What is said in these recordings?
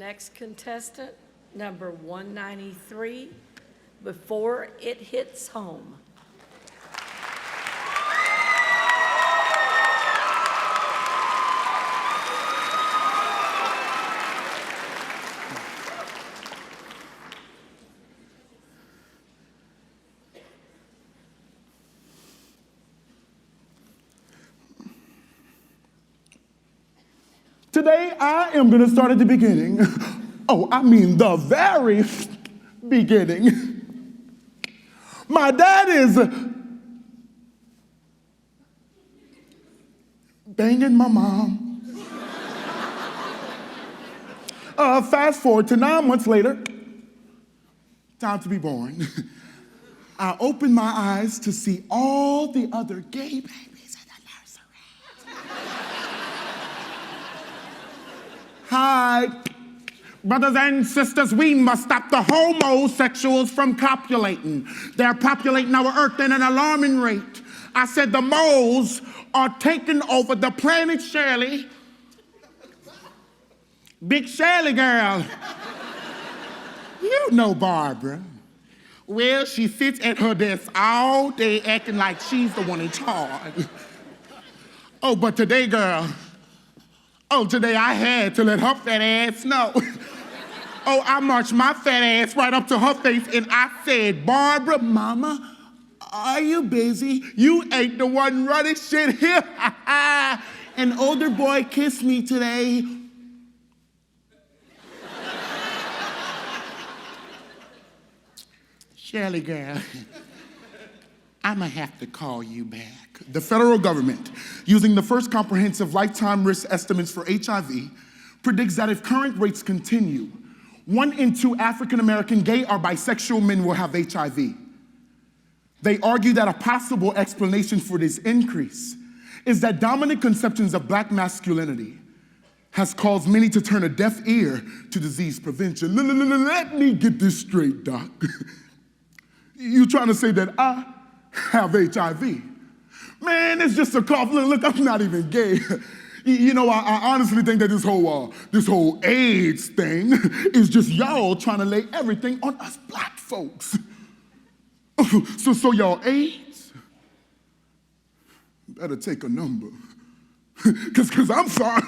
next contestant, number 193, Before It Hits Home. Today, I am going to start at the beginning. Oh, I mean the very beginning. My dad is banging my mom. Fast forward to 9 months later, time to be born. I opened my eyes to see all the other gay babies in the nursery. Hi. Brothers and sisters, we must stop the homosexuals from copulating. They're populating our earth at an alarming rate. I said the moles are taking over the planet, Shirley. Big Shirley girl. You know Barbara. Well, she sits at her desk all day acting like she's the one in charge. Oh, but today, girl, today I had to let her fat ass know. Oh, I marched my fat ass right up to her face and I said, Barbara, mama, are you busy? You ain't the one running shit here. An older boy kissed me today. Shirley girl, I'ma have to call you back. The federal government, using the first comprehensive lifetime risk estimates for HIV, predicts that if current rates continue, 1 in 2 African-American gay or bisexual men will have HIV. They argue that a possible explanation for this increase is that dominant conceptions of black masculinity has caused many to turn a deaf ear to disease prevention. Let me get this straight, doc. You trying to say that I have HIV? Man, it's just a cough. Look, I'm not even gay. You know, I honestly think that this whole AIDS thing is just y'all trying to lay everything on us black folks. So y'all AIDS? Better take a number. Cause I'm sorry.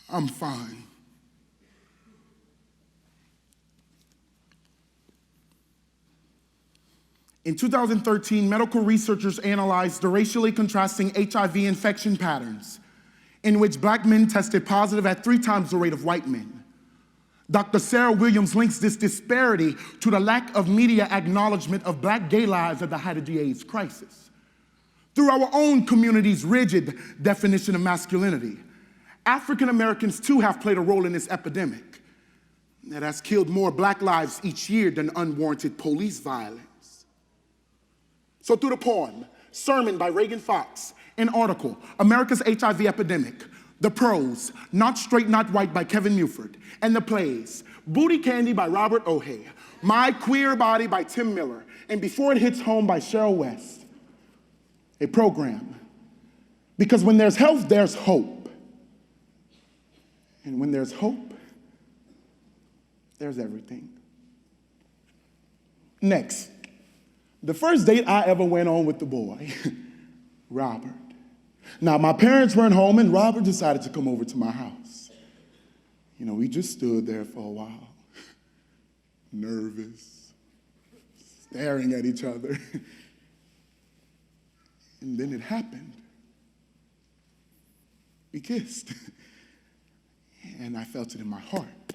I'm fine. In 2013, medical researchers analyzed the racially contrasting HIV infection patterns in which black men tested positive at 3 times the rate of white men. Dr. Sarah Williams links this disparity to the lack of media acknowledgement of black gay lives at the height of the AIDS crisis. Through our own community's rigid definition of masculinity, African Americans too have played a role in this epidemic that has killed more black lives each year than unwarranted police violence. So through the poem, Sermon by Reagan Fox, an article, America's HIV Epidemic, the prose, Not Straight, Not White by Kevin Muford, and the plays, Booty Candy by Robert Ohaye, My Queer Body by Tim Miller, and Before It Hits Home by Cheryl West. A program. Because when there's health, there's hope. And when there's hope, there's everything. Next. The first date I ever went on with the boy, Robert. Now, my parents weren't home, and Robert decided to come over to my house. You know, we just stood there for a while, nervous, staring at each other. And then it happened. We kissed. And I felt it in my heart.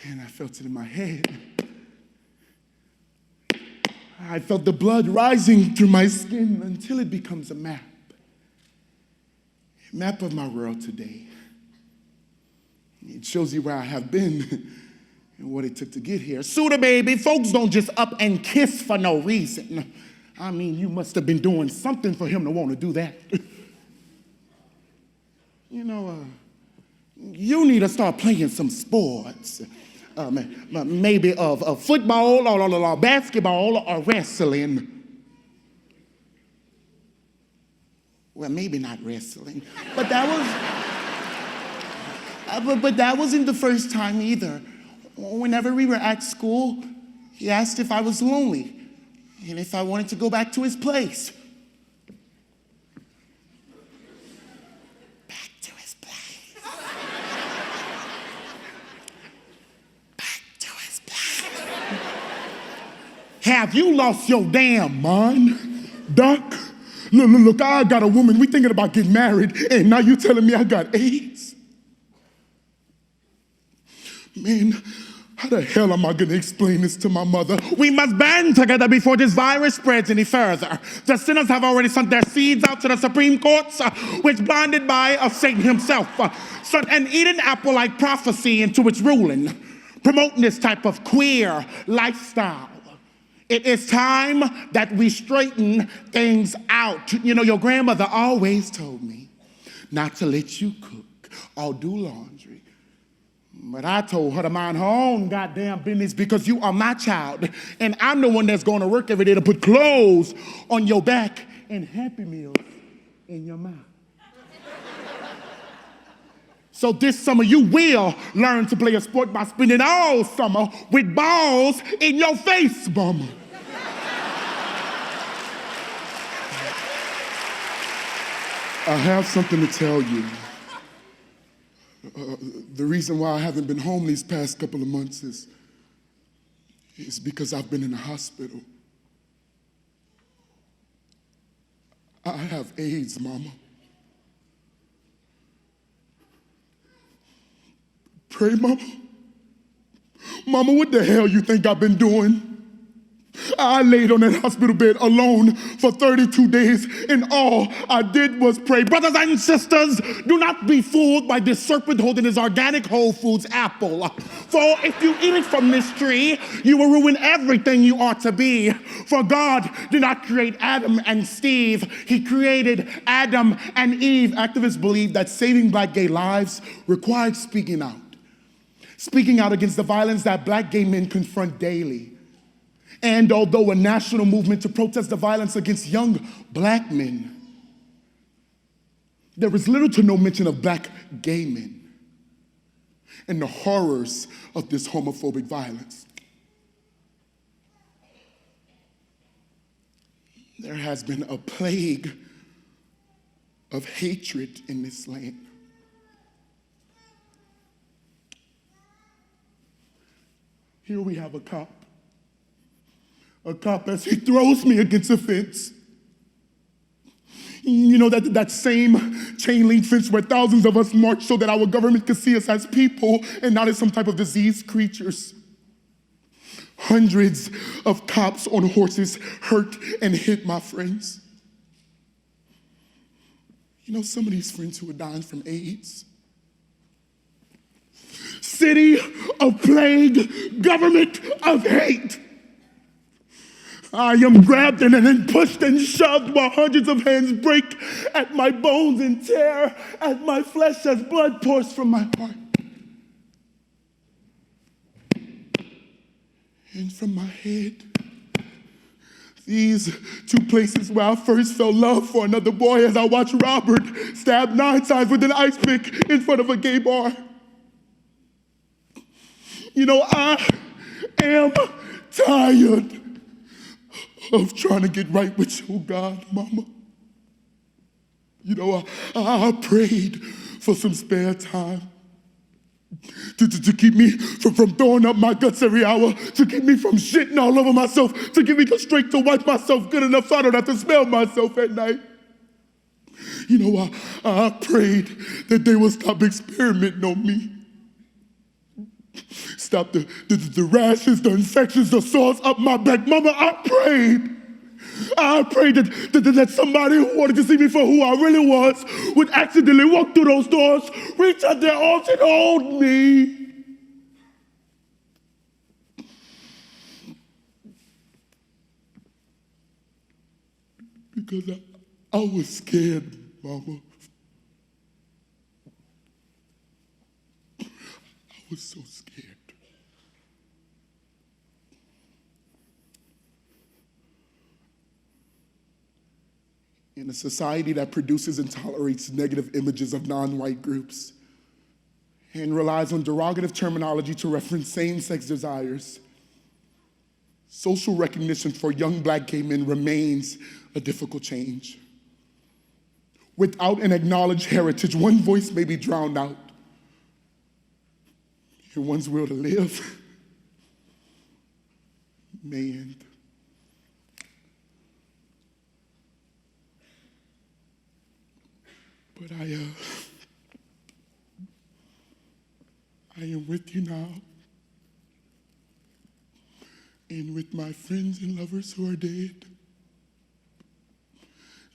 And I felt it in my head. I felt the blood rising through my skin until it becomes a map of my world today. It shows you where I have been and what it took to get here. Suda baby, folks don't just up and kiss for no reason. I mean, you must have been doing something for him to want to do that. You know, you need to start playing some sports. Maybe of football or basketball or wrestling. Well, maybe not wrestling, but that was, but that wasn't the first time either. Whenever we were at school, he asked if I was lonely and if I wanted to go back to his place. Back to his place. Back to his place. Have you lost your damn mind, Doc? Look, I got a woman. We thinking about getting married, and now you telling me I got AIDS? Man, how the hell am I gonna explain this to my mother? We must band together before this virus spreads any further. The sinners have already sent their seeds out to the Supreme Courts, which blinded by of Satan himself, sent an Eden apple-like prophecy into its ruling, promoting this type of queer lifestyle. It is time that we straighten things out. You know, your grandmother always told me not to let you cook or do laundry. But I told her to mind her own goddamn business because you are my child. And I'm the one that's going to work every day to put clothes on your back and Happy Meals in your mouth. So this summer you will learn to play a sport by spending all summer with balls in your face, mama. I have something to tell you. The reason why I haven't been home these past couple of months is because I've been in the hospital. I have AIDS, Mama. Pray, Mama. Mama, what the hell you think I've been doing? I laid on that hospital bed alone for 32 days, and all I did was pray. Brothers and sisters, do not be fooled by this serpent holding his organic Whole Foods apple. For if you eat it from this tree, you will ruin everything you ought to be. For God did not create Adam and Steve. He created Adam and Eve. Activists believe that saving black gay lives required speaking out. Speaking out against the violence that black gay men confront daily. And although a national movement to protest the violence against young black men, there is little to no mention of black gay men and the horrors of this homophobic violence. There has been a plague of hatred in this land. Here we have a cop as he throws me against a fence. You know, that same chain link fence where thousands of us march so that our government can see us as people and not as some type of diseased creatures. Hundreds of cops on horses hurt and hit my friends. You know, some of these friends who are dying from AIDS. City of plague, government of hate. I am grabbed and then pushed and shoved while hundreds of hands break at my bones and tear at my flesh as blood pours from my heart. And from my head, these two places where I first felt love for another boy as I watched Robert stabbed 9 times with an ice pick in front of a gay bar. You know, I am tired of trying to get right with you, God, Mama. You know, I prayed for some spare time to keep me from throwing up my guts every hour, to keep me from shitting all over myself, to give me the strength to wipe myself good enough so I don't have to smell myself at night. You know, I prayed that they would stop experimenting on me. Stop the rashes, the infections, the sores up my back. Mama, I prayed that somebody who wanted to see me for who I really was would accidentally walk through those doors, reach out their arms and hold me. Because I was scared, Mama. I was so scared. And in a society that produces and tolerates negative images of non-white groups and relies on derogative terminology to reference same-sex desires, social recognition for young Black gay men remains a difficult change. Without an acknowledged heritage, one voice may be drowned out, and one's will to live may end. But I am with you now, and with my friends and lovers who are dead,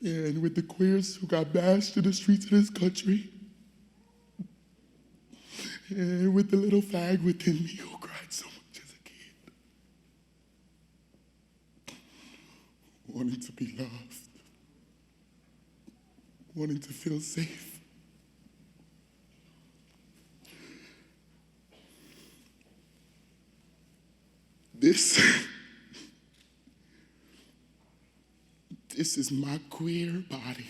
and with the queers who got bashed in the streets of this country, and with the little fag within me who cried so much as a kid, wanting to be loved, wanting to feel safe. This is my queer body.